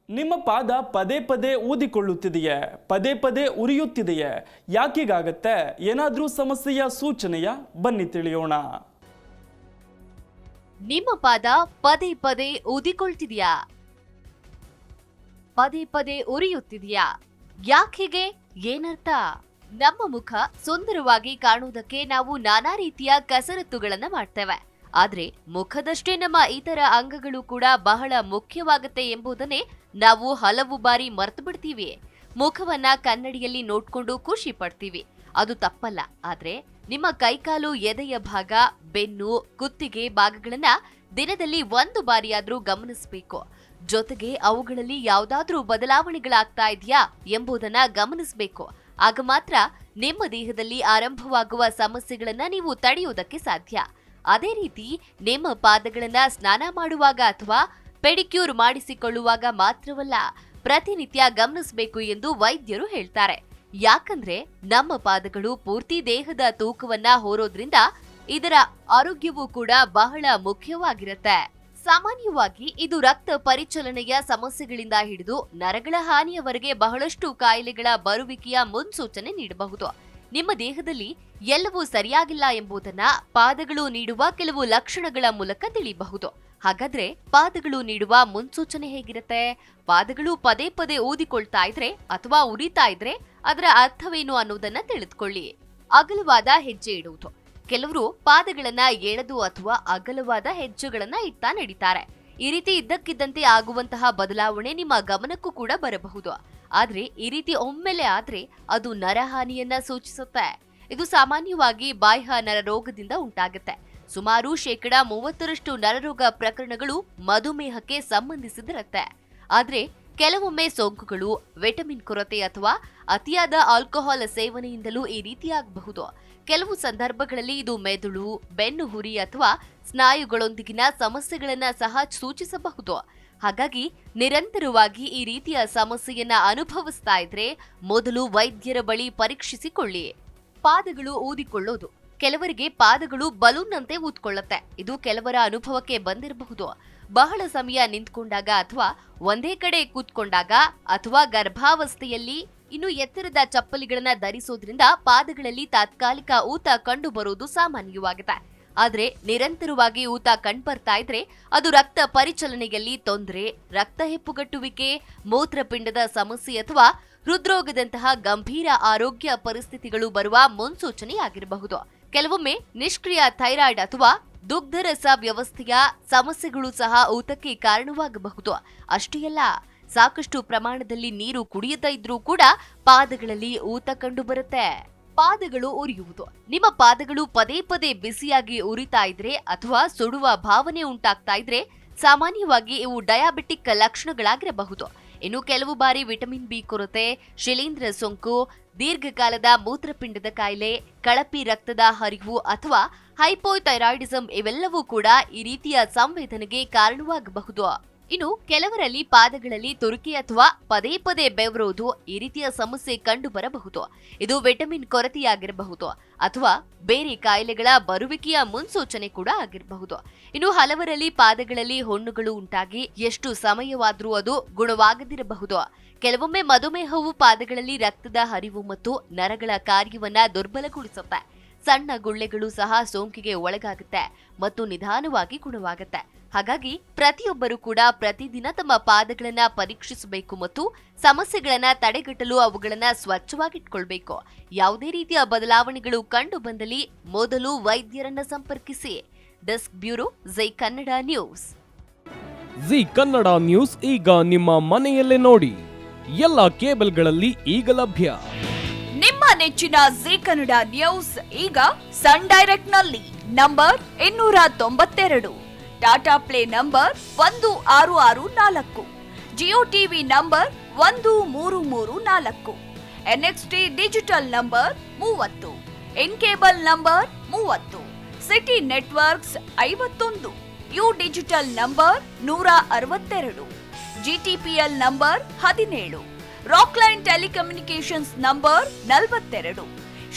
ನಿಮ್ಮ ಪಾದ ಪದೇ ಪದೇ ಊದಿಕೊಳ್ಳುತ್ತಿದೆಯೇ? ಪದೇ ಪದೇ ಉರಿಯುತ್ತಿದೆಯೇ? ಯಾಕೀಗಾಗತ್ತೆ? ಏನಾದರೂ ಸಮಸ್ಯೆಯ ಸೂಚನೆಯ? ಬನ್ನಿ ತಿಳಿಯೋಣ. ನಿಮ್ಮ ಪಾದ ಪದೇ ಪದೇ ಊದಿಕೊಳ್ತಿದೆಯಾ? ಪದೇ ಪದೇ ಉರಿಯುತ್ತಿದೆಯಾ? ಯಾಕೀಗೆ? ಏನರ್ಥ? ನಮ್ಮ ಮುಖ ಸುಂದರವಾಗಿ ಕಾಣುವುದಕ್ಕೆ ನಾವು ನಾನಾ ರೀತಿಯ ಕಸರತ್ತುಗಳನ್ನ ಮಾಡ್ತೇವೆ. ಆದ್ರೆ ಮುಖದಷ್ಟೇ ನಮ್ಮ ಇತರ ಅಂಗಗಳು ಕೂಡ ಬಹಳ ಮುಖ್ಯವಾಗುತ್ತೆ ಎಂಬುದನ್ನೇ ನಾವು ಹಲವು ಬಾರಿ ಮರೆತು ಬಿಡ್ತೀವಿ. ಮುಖವನ್ನ ಕನ್ನಡಿಯಲ್ಲಿ ನೋಡ್ಕೊಂಡು ಖುಷಿ ಪಡ್ತೀವಿ, ಅದು ತಪ್ಪಲ್ಲ. ಆದ್ರೆ ನಿಮ್ಮ ಕೈಕಾಲು, ಎದೆಯ ಭಾಗ, ಬೆನ್ನು, ಕುತ್ತಿಗೆ ಭಾಗಗಳನ್ನ ದಿನದಲ್ಲಿ ಒಂದು ಬಾರಿಯಾದ್ರೂ ಗಮನಿಸಬೇಕು. ಜೊತೆಗೆ ಅವುಗಳಲ್ಲಿ ಯಾವ್ದಾದ್ರೂ ಬದಲಾವಣೆಗಳಾಗ್ತಾ ಇದೆಯಾ ಎಂಬುದನ್ನ ಗಮನಿಸಬೇಕು. ಆಗ ಮಾತ್ರ ನಿಮ್ಮ ದೇಹದಲ್ಲಿ ಆರಂಭವಾಗುವ ಸಮಸ್ಯೆಗಳನ್ನ ನೀವು ತಡೆಯುವುದಕ್ಕೆ ಸಾಧ್ಯ. ಅದೇ ರೀತಿ ನಿಮ್ಮ ಪಾದಗಳನ್ನ ಸ್ನಾನ ಮಾಡುವಾಗ ಅಥವಾ ಪೆಡಿಕ್ಯೂರ್ ಮಾಡಿಸಿಕೊಳ್ಳುವಾಗ ಮಾತ್ರವಲ್ಲ, ಪ್ರತಿನಿತ್ಯ ಗಮನಿಸಬೇಕು ಎಂದು ವೈದ್ಯರು ಹೇಳ್ತಾರೆ. ಯಾಕಂದ್ರೆ ನಮ್ಮ ಪಾದಗಳು ಪೂರ್ತಿ ದೇಹದ ತೂಕವನ್ನ ಹೊರೋದ್ರಿಂದ ಇದರ ಆರೋಗ್ಯವೂ ಕೂಡ ಬಹಳ ಮುಖ್ಯವಾಗಿರುತ್ತೆ. ಸಾಮಾನ್ಯವಾಗಿ ಇದು ರಕ್ತ ಪರಿಚಲನೆಯ ಸಮಸ್ಯೆಗಳಿಂದ ಹಿಡಿದು ನರಗಳ ಹಾನಿಯವರೆಗೆ ಬಹಳಷ್ಟು ಕಾಯಿಲೆಗಳ ಬರುವಿಕೆಯ ಮುನ್ಸೂಚನೆ ನೀಡಬಹುದು. ನಿಮ್ಮ ದೇಹದಲ್ಲಿ ಎಲ್ಲವೂ ಸರಿಯಾಗಿಲ್ಲ ಎಂಬುದನ್ನ ಪಾದಗಳು ನೀಡುವ ಕೆಲವು ಲಕ್ಷಣಗಳ ಮೂಲಕ ತಿಳಿಯಬಹುದು. ಹಾಗಾದ್ರೆ ಪಾದಗಳು ನೀಡುವ ಮುನ್ಸೂಚನೆ ಹೇಗಿರುತ್ತೆ? ಪಾದಗಳು ಪದೇ ಪದೇ ಊದಿಕೊಳ್ತಾ ಇದ್ರೆ ಅಥವಾ ಉರಿತಾ ಇದ್ರೆ ಅದರ ಅರ್ಥವೇನು ಅನ್ನೋದನ್ನ ತಿಳಿದುಕೊಳ್ಳಿ. ಅಗಲವಾದ ಹೆಜ್ಜೆ ಇಡುವುದು. ಕೆಲವರು ಪಾದಗಳನ್ನ ಎಳೆದು ಅಥವಾ ಅಗಲವಾದ ಹೆಜ್ಜೆಗಳನ್ನ ಇಡ್ತಾ ನಡೀತಾರೆ. ಈ ರೀತಿ ಇದ್ದಕ್ಕಿದ್ದಂತೆ ಆಗುವಂತಹ ಬದಲಾವಣೆ ನಿಮ್ಮ ಗಮನಕ್ಕೂ ಕೂಡ ಬರಬಹುದು. ಆದ್ರೆ ಈ ರೀತಿ ಒಮ್ಮೆಲೆ ಆದ್ರೆ ಅದು ನರಹಾನಿಯನ್ನ ಸೂಚಿಸುತ್ತೆ. ಇದು ಸಾಮಾನ್ಯವಾಗಿ ಬಾಹ್ಯ ನರರೋಗದಿಂದ ಉಂಟಾಗುತ್ತೆ. ಸುಮಾರು 30% ನರರೋಗ ಪ್ರಕರಣಗಳು ಮಧುಮೇಹಕ್ಕೆ ಸಂಬಂಧಿಸಿದಿರುತ್ತೆ. ಆದ್ರೆ ಕೆಲವೊಮ್ಮೆ ಸೋಂಕುಗಳು, ವಿಟಮಿನ್ ಕೊರತೆ ಅಥವಾ ಅತಿಯಾದ ಆಲ್ಕೋಹಾಲ್ ಸೇವನೆಯಿಂದಲೂ ಈ ರೀತಿಯಾಗಬಹುದು. ಕೆಲವು ಸಂದರ್ಭಗಳಲ್ಲಿ ಇದು ಮೆದುಳು, ಬೆನ್ನು ಹುರಿ ಅಥವಾ ಸ್ನಾಯುಗಳೊಂದಿಗಿನ ಸಮಸ್ಯೆಗಳನ್ನ ಸಹ ಸೂಚಿಸಬಹುದು. ಹಾಗಾಗಿ ನಿರಂತರವಾಗಿ ಈ ರೀತಿಯ ಸಮಸ್ಯೆಯನ್ನ ಅನುಭವಿಸ್ತಾ ಇದ್ರೆ ಮೊದಲು ವೈದ್ಯರ ಬಳಿ ಪರೀಕ್ಷಿಸಿಕೊಳ್ಳಿ. ಪಾದಗಳು ಊದಿಕೊಳ್ಳೋದು. ಕೆಲವರಿಗೆ ಪಾದಗಳು ಬಲೂನ್ನಂತೆ ಊದ್ಕೊಳ್ಳುತ್ತೆ. ಇದು ಕೆಲವರ ಅನುಭವಕ್ಕೆ ಬಂದಿರಬಹುದು. ಬಹಳ ಸಮಯ ನಿಂತ್ಕೊಂಡಾಗ ಅಥವಾ ಒಂದೇ ಕಡೆ ಕೂತ್ಕೊಂಡಾಗ ಅಥವಾ ಗರ್ಭಾವಸ್ಥೆಯಲ್ಲಿ ಇನ್ನು ಎತ್ತರದ ಚಪ್ಪಲಿಗಳನ್ನ ಧರಿಸೋದ್ರಿಂದ ಪಾದಗಳಲ್ಲಿ ತಾತ್ಕಾಲಿಕ ಊತ ಕಂಡು ಬರುವುದು ಸಾಮಾನ್ಯವಾಗಿದೆ. ಆದ್ರೆ ನಿರಂತರವಾಗಿ ಊತ ಕಂಡ್ಬರ್ತಾ ಇದ್ರೆ ಅದು ರಕ್ತ ಪರಿಚಲನೆಯಲ್ಲಿ ತೊಂದರೆ, ರಕ್ತ ಹೆಪ್ಪುಗಟ್ಟುವಿಕೆ, ಮೂತ್ರಪಿಂಡದ ಸಮಸ್ಯೆ ಅಥವಾ ಹೃದ್ರೋಗದಂತಹ ಗಂಭೀರ ಆರೋಗ್ಯ ಪರಿಸ್ಥಿತಿಗಳು ಬರುವ ಮುನ್ಸೂಚನೆಯಾಗಿರಬಹುದು. ಕೆಲವೊಮ್ಮೆ ನಿಷ್ಕ್ರಿಯ ಥೈರಾಯ್ಡ್ ಅಥವಾ ದುಗ್ಧರಸ ವ್ಯವಸ್ಥೆಯ ಸಮಸ್ಯೆಗಳು ಸಹ ಊತಕ್ಕೆ ಕಾರಣವಾಗಬಹುದು. ಅಷ್ಟೇ ಅಲ್ಲ, ಸಾಕಷ್ಟು ಪ್ರಮಾಣದಲ್ಲಿ ನೀರು ಕುಡಿಯದೇ ಇದ್ರೂ ಕೂಡ ಪಾದಗಳಲ್ಲಿ ಊತ ಕಂಡು ಬರುತ್ತೆ. ಪಾದಗಳು ಉರಿಯುವುದು. ನಿಮ್ಮ ಪಾದಗಳು ಪದೇ ಪದೇ ಬಿಸಿಯಾಗಿ ಉರಿತಾ ಇದ್ರೆ ಅಥವಾ ಸುಡುವ ಭಾವನೆ ಉಂಟಾಗ್ತಾ ಇದ್ರೆ ಸಾಮಾನ್ಯವಾಗಿ ಇವು ಡಯಾಬಿಟಿಕ್ ಲಕ್ಷಣಗಳಾಗಿರಬಹುದು. ಇನ್ನು ಕೆಲವು ಬಾರಿ ವಿಟಮಿನ್ ಬಿ ಕೊರತೆ, ಶಿಲೀಂಧ್ರ ಸೋಂಕು, ದೀರ್ಘಕಾಲದ ಮೂತ್ರಪಿಂಡದ ಕಾಯಿಲೆ, ಕಳಪೆ ರಕ್ತದ ಹರಿವು ಅಥವಾ ಹೈಪೋಥೈರಾಯ್ಡಿಸಂ ಇವೆಲ್ಲವೂ ಕೂಡ ಈ ರೀತಿಯ ಸಂವೇದನೆಗೆ ಕಾರಣವಾಗಬಹುದು. ಇನ್ನು ಕೆಲವರಲ್ಲಿ ಪಾದಗಳಲ್ಲಿ ತುರಿಕೆ ಅಥವಾ ಪದೇ ಪದೇ ಬೆವರೋದು ಈ ರೀತಿಯ ಸಮಸ್ಯೆ ಕಂಡು ಬರಬಹುದು. ಇದು ವಿಟಮಿನ್ ಕೊರತೆಯಾಗಿರಬಹುದು ಅಥವಾ ಬೇರೆ ಕಾಯಿಲೆಗಳ ಬರುವಿಕೆಯ ಮುನ್ಸೂಚನೆ ಕೂಡ ಆಗಿರಬಹುದು. ಇನ್ನು ಹಲವರಲ್ಲಿ ಪಾದಗಳಲ್ಲಿ ಹುಣ್ಣುಗಳು ಉಂಟಾಗಿ ಎಷ್ಟು ಸಮಯವಾದ್ರೂ ಅದು ಗುಣವಾಗದಿರಬಹುದು. ಕೆಲವೊಮ್ಮೆ ಮಧುಮೇಹವು ಪಾದಗಳಲ್ಲಿ ರಕ್ತದ ಹರಿವು ಮತ್ತು ನರಗಳ ಕಾರ್ಯವನ್ನ ದುರ್ಬಲಗೊಳಿಸುತ್ತೆ. ಸಣ್ಣ ಗುಳ್ಳೆಗಳು ಸಹ ಸೋಂಕಿಗೆ ಒಳಗಾಗುತ್ತೆ ಮತ್ತು ನಿಧಾನವಾಗಿ ಗುಣವಾಗುತ್ತೆ. ಹಾಗಾಗಿ ಪ್ರತಿಯೊಬ್ಬರು ಕೂಡ ಪ್ರತಿದಿನ ತಮ್ಮ ಪಾದಗಳನ್ನ ಪರೀಕ್ಷಿಸಬೇಕು ಮತ್ತು ಸಮಸ್ಯೆಗಳನ್ನ ತಡೆಗಟ್ಟಲು ಅವುಗಳನ್ನ ಸ್ವಚ್ಛವಾಗಿಟ್ಕೊಳ್ಬೇಕು. ಯಾವುದೇ ರೀತಿಯ ಬದಲಾವಣೆಗಳು ಕಂಡು ಬಂದಲ್ಲಿ ಮೊದಲು ವೈದ್ಯರನ್ನ ಸಂಪರ್ಕಿಸಿ. Desk bureau, Jai Kannada news. Zee Kannada news ಈಗ ನಿಮ್ಮ ಮನೆಯಲ್ಲೇ ನೋಡಿ. ಎಲ್ಲ ಕೇಬಲ್ಗಳಲ್ಲಿ ಈಗ ಲಭ್ಯ. ನಿಮ್ಮ ನೆಚ್ಚಿನ ಜಿ ಕನ್ನಡ ನ್ಯೂಸ್ ಈಗ ಸನ್ ಡೈರೆಕ್ಟ್ ನಲ್ಲಿ number 292, Tata play number 1664, Jio TV number 1334, NXT digital number 30, in cable number 30, city networks 51, U digital number 162, GTPL number 17, Rockline telecommunications number 42,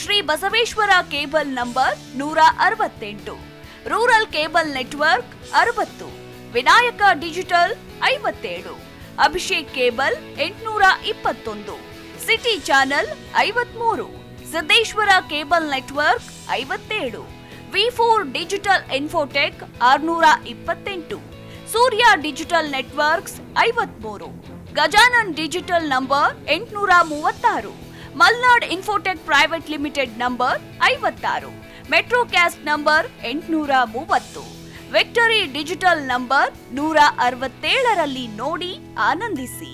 Shri Basaveshwara cable number 168, rural cable network 60, Vinayaka digital 57, Abhishek cable 821, city channel 53, Siddeshwara cable network 57, V4 digital Infotech 628, Surya digital networks 53, Gajanan digital number 836, Malnad infotech private limited number 56, Metrocast number 830, victory digital number 167ರಲ್ಲಿ ನೋಡಿ ಆನಂದಿಸಿ.